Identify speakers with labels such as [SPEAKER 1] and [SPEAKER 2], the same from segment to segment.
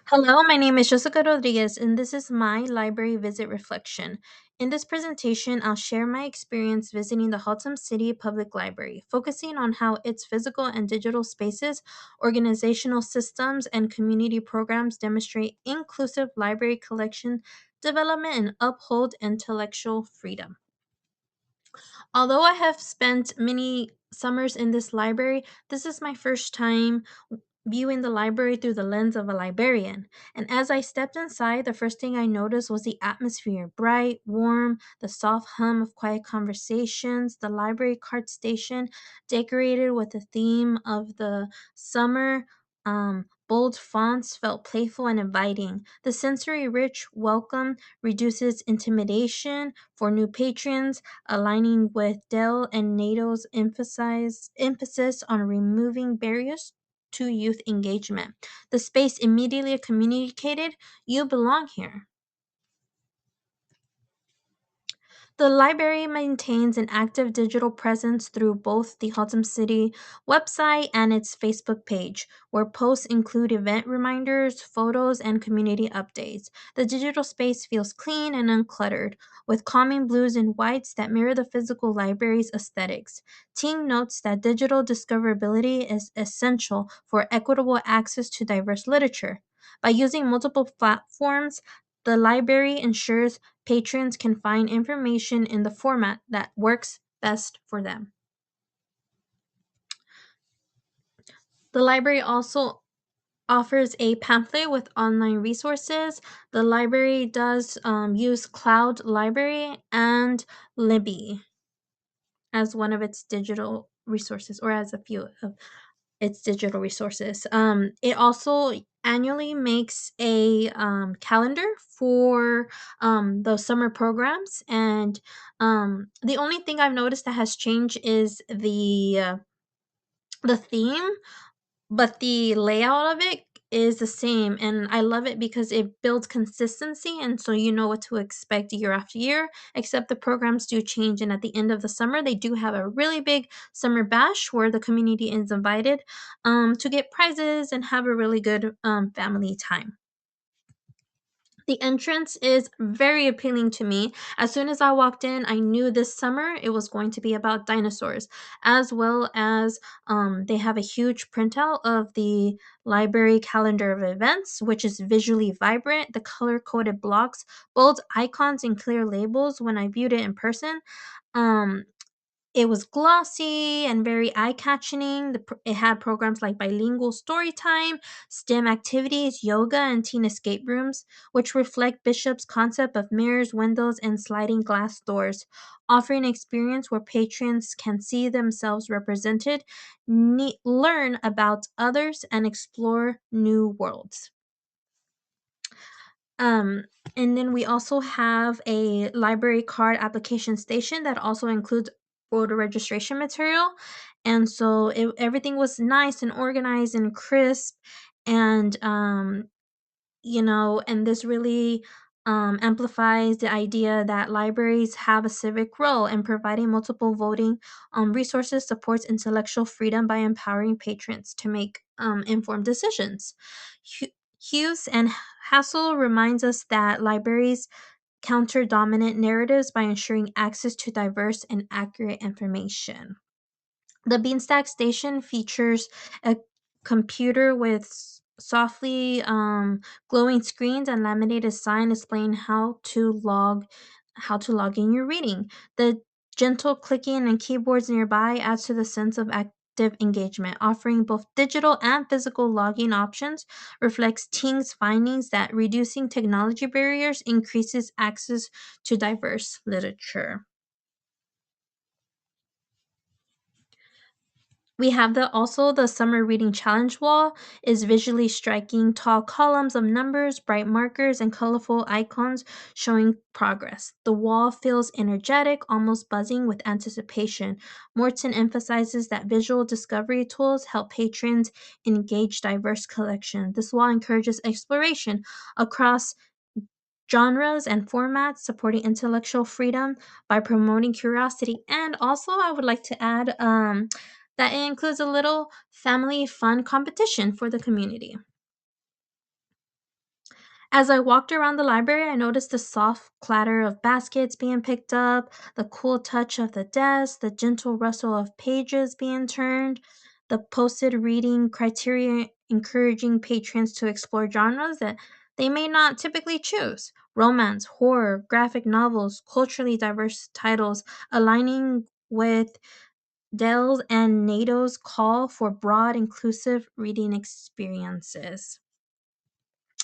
[SPEAKER 1] Hello, my name is Jessica Rodriguez, and this is my library visit reflection. In this presentation, I'll share my experience visiting the Haltom City Public Library, focusing on how its physical and digital spaces, organizational systems, and community programs demonstrate inclusive library collection development and uphold intellectual freedom. Although I have spent many summers in this library, this is my first time viewing the library through the lens of a librarian. And as I stepped inside, the first thing I noticed was the atmosphere bright, warm, the soft hum of quiet conversations, the library card station decorated with the theme of the summer. Bold fonts felt playful and inviting. The sensory rich welcome reduces intimidation for new patrons, aligning with Dell and NATO's emphasis on removing barriers to youth engagement. The space immediately communicated, "You belong here." The library maintains an active digital presence through both the Haltom City website and its Facebook page, where posts include event reminders, photos, and community updates. The digital space feels clean and uncluttered, with calming blues and whites that mirror the physical library's aesthetics. Ting notes that digital discoverability is essential for equitable access to diverse literature. By using multiple platforms, the library ensures patrons can find information in the format that works best for them. The library also offers a pamphlet with online resources. The library does use Cloud Library and Libby as one of its digital resources, or as a few of its digital resources. It also annually makes a calendar for those summer programs, and the only thing I've noticed that has changed is the theme, but the layout of it is the same, and I love it because it builds consistency, and so you know what to expect year after year, except the programs do change, and at the end of the summer, they do have a really big summer bash where the community is invited to get prizes and have a really good family time. The entrance is very appealing to me. As soon as I walked in, I knew this summer it was going to be about dinosaurs, as well as they have a huge printout of the library calendar of events, which is visually vibrant. The color coded blocks, bold icons, and clear labels when I viewed it in person. Um, it was glossy and very eye-catching. It had programs like bilingual story time, STEM activities, yoga, and teen escape rooms, which reflect Bishop's concept of mirrors, windows, and sliding glass doors, offering an experience where patrons can see themselves represented, learn about others, and explore new worlds. Um, and then we also have a library card application station that also includes voter registration material. And so everything was nice and organized and crisp. And, and this really amplifies the idea that libraries have a civic role in providing multiple voting resources, supports intellectual freedom by empowering patrons to make informed decisions. Hughes and Hassel reminds us that libraries counter dominant narratives by ensuring access to diverse and accurate information. The Beanstack Station features a computer with softly glowing screens and laminated sign displaying how to log in your reading. The gentle clicking and keyboards nearby adds to the sense of active engagement, offering both digital and physical logging options. Reflects Ting's findings that reducing technology barriers increases access to diverse literature. We have the summer reading challenge wall is visually striking, tall columns of numbers, bright markers, and colorful icons showing progress. The wall feels energetic, almost buzzing with anticipation. Morton emphasizes that visual discovery tools help patrons engage diverse collections. This wall encourages exploration across genres and formats, supporting intellectual freedom by promoting curiosity. And also, I would like to add that it includes a little family fun competition for the community. As I walked around the library, I noticed the soft clatter of baskets being picked up, the cool touch of the desk, the gentle rustle of pages being turned, the posted reading criteria encouraging patrons to explore genres that they may not typically choose. Romance, horror, graphic novels, culturally diverse titles aligning with Dell's and NATO's call for broad, inclusive reading experiences.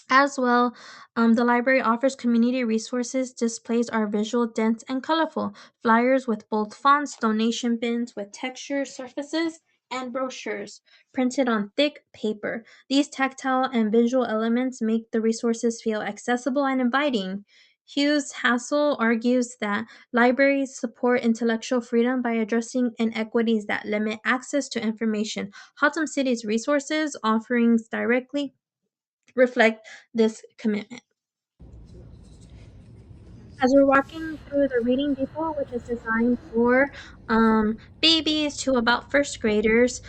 [SPEAKER 1] As well, the library offers community resources. Displays are visual, dense, and colorful. Flyers with bold fonts, donation bins with texture surfaces, and brochures printed on thick paper. These tactile and visual elements make the resources feel accessible and inviting. Hughes Hassel argues that libraries support intellectual freedom by addressing inequities that limit access to information. Hotham City's resources offerings directly reflect this commitment. As we're walking through the reading depot, which is designed for babies to about first graders,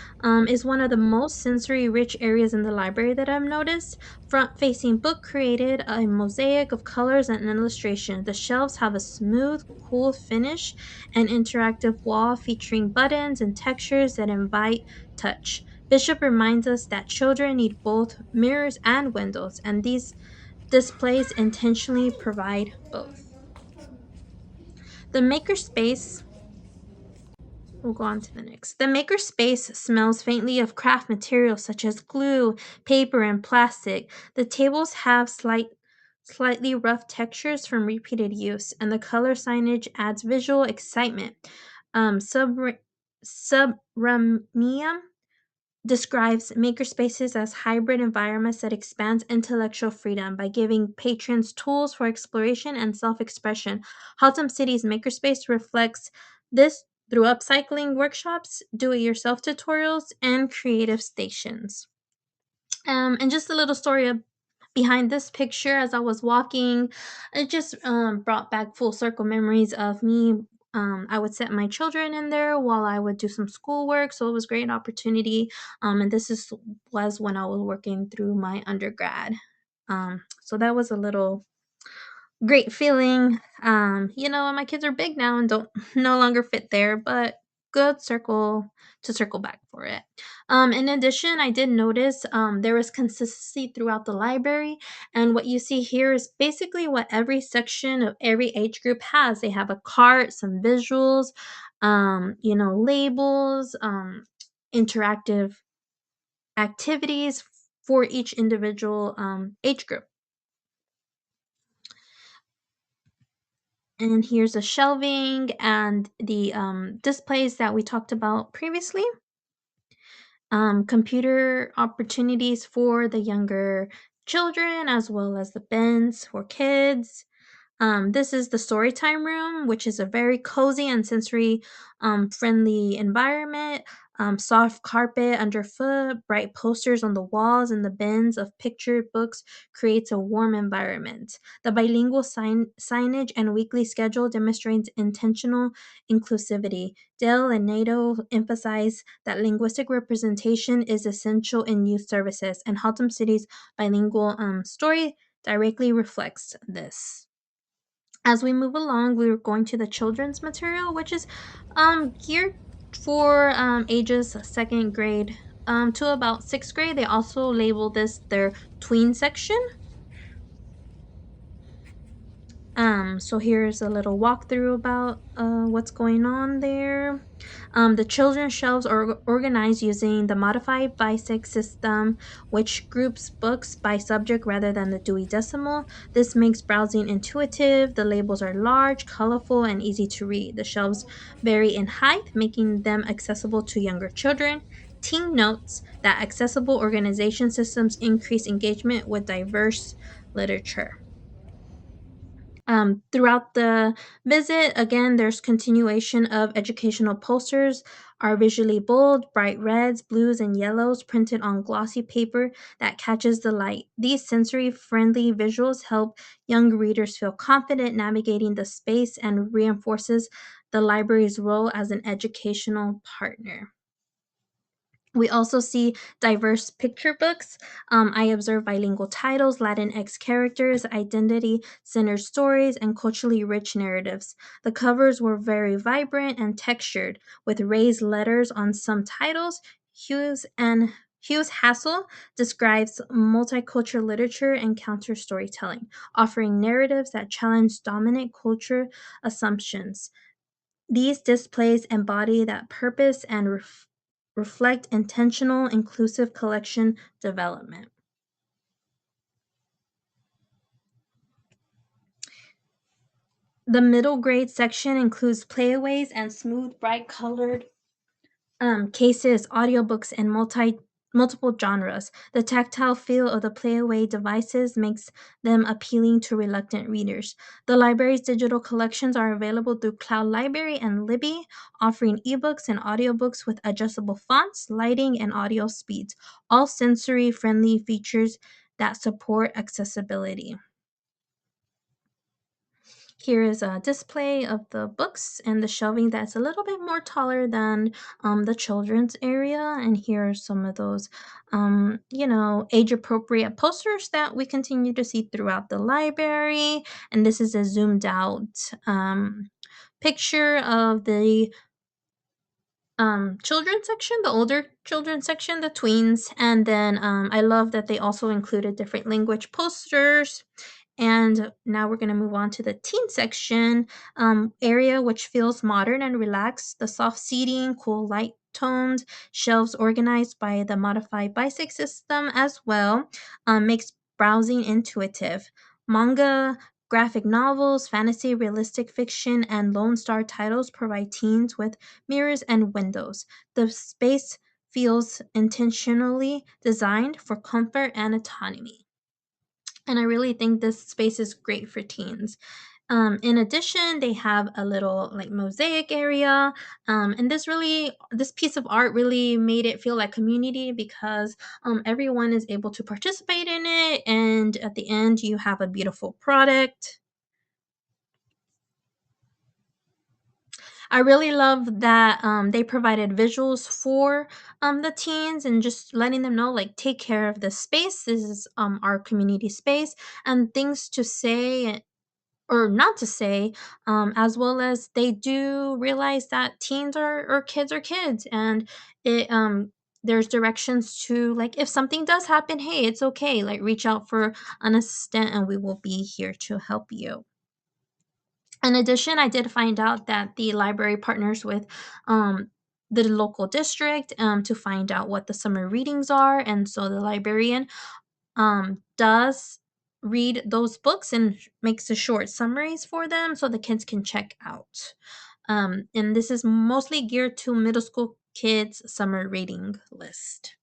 [SPEAKER 1] is one of the most sensory rich areas in the library that I've noticed. Front facing book created a mosaic of colors and illustration. The shelves have a smooth, cool finish, an interactive wall featuring buttons and textures that invite touch. Bishop reminds us that children need both mirrors and windows, and these displays intentionally provide both. The makerspace We'll go on to the next. The makerspace smells faintly of craft materials such as glue, paper, and plastic. The tables have slightly rough textures from repeated use, and the color signage adds visual excitement. Subramium describes makerspaces as hybrid environments that expands intellectual freedom by giving patrons tools for exploration and self-expression. Haltom City's makerspace reflects this through upcycling workshops, do-it-yourself tutorials, and creative stations. And just a little story behind this picture as I was walking, it just brought back full circle memories of me. I would set my children in there while I would do some schoolwork, so it was a great opportunity. And was when I was working through my undergrad. So that was a little great feeling. And my kids are big now and don't no longer fit there, but good circle back for it. In addition, I did notice there was consistency throughout the library, and what you see here is basically what every section of every age group has. They have a cart, some visuals, labels, interactive activities for each individual age group. And here's the shelving and the displays that we talked about previously. Computer opportunities for the younger children, as well as the bins for kids. This is the storytime room, which is a very cozy and sensory friendly environment. Soft carpet underfoot, bright posters on the walls, and the bins of pictured books creates a warm environment. The bilingual signage and weekly schedule demonstrates intentional inclusivity. Dell and NATO emphasize that linguistic representation is essential in youth services, and Haltom City's bilingual story directly reflects this. As we move along, we're going to the children's material, which is geared for ages second grade to about sixth grade. They also label this their tween section. So here's a little walkthrough about what's going on there. The children's shelves are organized using the modified BISEC system, which groups books by subject rather than the Dewey Decimal. This makes browsing intuitive. The labels are large, colorful, and easy to read. The shelves vary in height, making them accessible to younger children. Team notes that accessible organization systems increase engagement with diverse literature. Throughout the visit, again, there's continuation of educational posters are visually bold, bright reds, blues, and yellows printed on glossy paper that catches the light. These sensory-friendly visuals help young readers feel confident navigating the space and reinforces the library's role as an educational partner. We also see diverse picture books. I observe bilingual titles, Latinx characters, identity centered stories, and culturally rich narratives. The covers were very vibrant and textured, with raised letters on some titles. Hughes Hassel describes multicultural literature and counter storytelling, offering narratives that challenge dominant culture assumptions. These displays embody that purpose and reflect intentional, inclusive collection development. The middle grade section includes playaways and smooth, bright colored cases, audiobooks, and multiple genres. The tactile feel of the playaway devices makes them appealing to reluctant readers. The library's digital collections are available through Cloud Library and Libby, offering ebooks and audiobooks with adjustable fonts, lighting, and audio speeds, all sensory friendly features that support accessibility. Here is a display of the books and the shelving that's a little bit more taller than the children's area. And here are some of those, age appropriate posters that we continue to see throughout the library. And this is a zoomed out picture of the children's section, the older children's section, the tweens. And then I love that they also included different language posters. And now we're going to move on to the teen section area, which feels modern and relaxed. The soft seating, cool light tones, shelves organized by the modified bicycle system as well, makes browsing intuitive. Manga, graphic novels, fantasy, realistic fiction, and Lone Star titles provide teens with mirrors and windows. The space feels intentionally designed for comfort and autonomy. And I really think this space is great for teens. In addition, they have a little like mosaic area, and this piece of art really made it feel like community because everyone is able to participate in it, and at the end, you have a beautiful product. I really love that they provided visuals for the teens and just letting them know, like, take care of this space. This is our community space, and things to say or not to say, as well as they do realize that teens are or kids are kids, and it there's directions to like if something does happen, hey, it's okay. Like reach out for an assistant, and we will be here to help you. In addition, I did find out that the library partners with the local district to find out what the summer readings are, and so the librarian does read those books and makes the short summaries for them so the kids can check out. And this is mostly geared to middle school kids' summer reading list.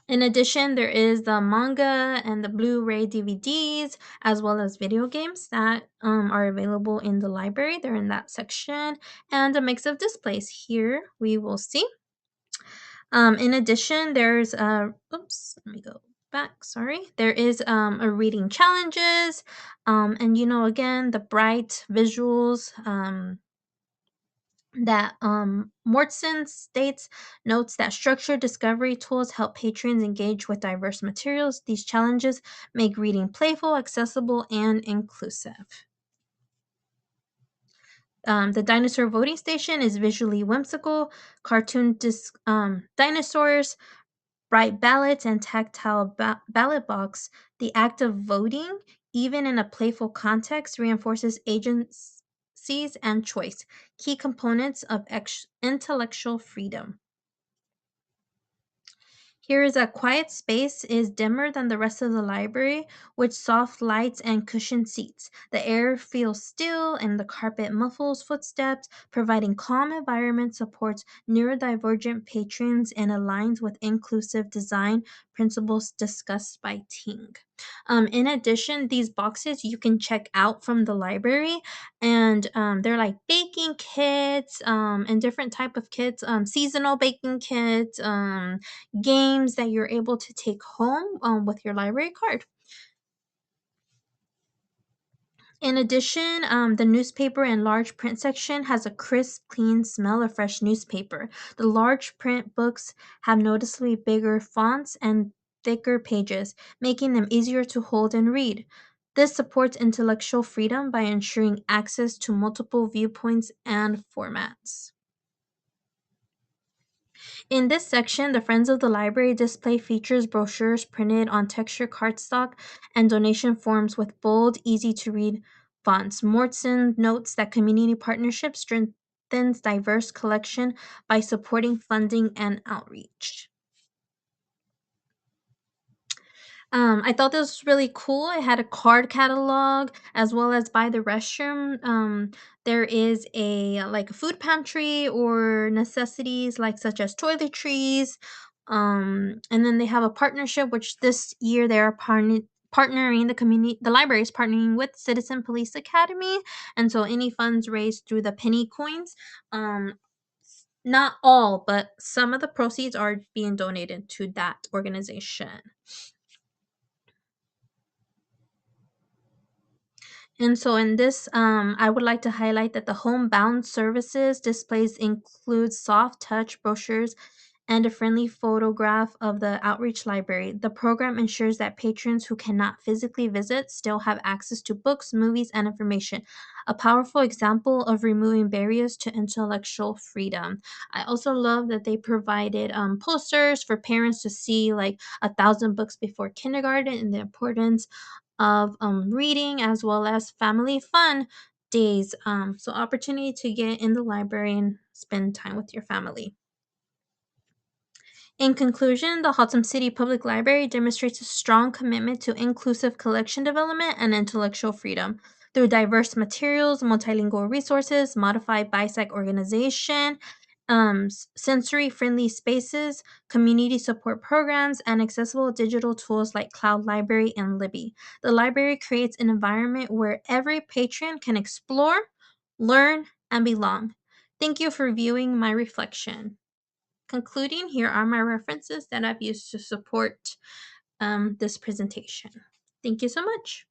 [SPEAKER 1] In addition, there is the manga and the Blu-ray DVDs, as well as video games that are available in the library. They're in that section, and a mix of displays. Here we will see. In addition, there's a oops, let me go back. Sorry, there is a reading challenges, and again the bright visuals. That Mortson states notes that structured discovery tools help patrons engage with diverse materials. These challenges make reading playful, accessible, and inclusive. The dinosaur voting station is visually whimsical. Dinosaurs, bright ballots, and tactile ballot box. The act of voting, even in a playful context, reinforces agencies and choice, key components of intellectual freedom. Here is a quiet space is dimmer than the rest of the library with soft lights and cushioned seats. The air feels still and the carpet muffles footsteps, providing calm environment supports neurodivergent patrons and aligns with inclusive design principles discussed by Ting. In addition, these boxes you can check out from the library, and they're like baking kits and different type of kits, seasonal baking kits, games that you're able to take home with your library card. In addition, the newspaper and large print section has a crisp, clean smell of fresh newspaper. The large print books have noticeably bigger fonts and thicker pages, making them easier to hold and read. This supports intellectual freedom by ensuring access to multiple viewpoints and formats. In this section, the Friends of the Library display features brochures printed on texture cardstock and donation forms with bold, easy to read fonts. Mortson notes that community partnership strengthens diverse collection by supporting funding and outreach. I thought this was really cool. It had a card catalog as well as by the restroom. There is a like a food pantry or necessities like such as toiletries. And then they have a partnership, which this year they are partnering the community. The library is partnering with Citizen Police Academy, and so any funds raised through the penny coins, um, not all, but some of the proceeds are being donated to that organization. And so in this, I would like to highlight that the homebound services displays includes soft touch brochures and a friendly photograph of the outreach library. The program ensures that patrons who cannot physically visit still have access to books, movies, and information. A powerful example of removing barriers to intellectual freedom. I also love that they provided posters for parents to see like 1,000 books before kindergarten and the importance of reading as well as family fun days. So opportunity to get in the library and spend time with your family. In conclusion, the Haltom City Public Library demonstrates a strong commitment to inclusive collection development and intellectual freedom. Through diverse materials, multilingual resources, modified BISAC organization, sensory friendly spaces, community support programs, and accessible digital tools like Cloud Library and Libby. The library creates an environment where every patron can explore, learn, and belong. Thank you for viewing my reflection. Concluding, here are my references that I've used to support this presentation. Thank you so much.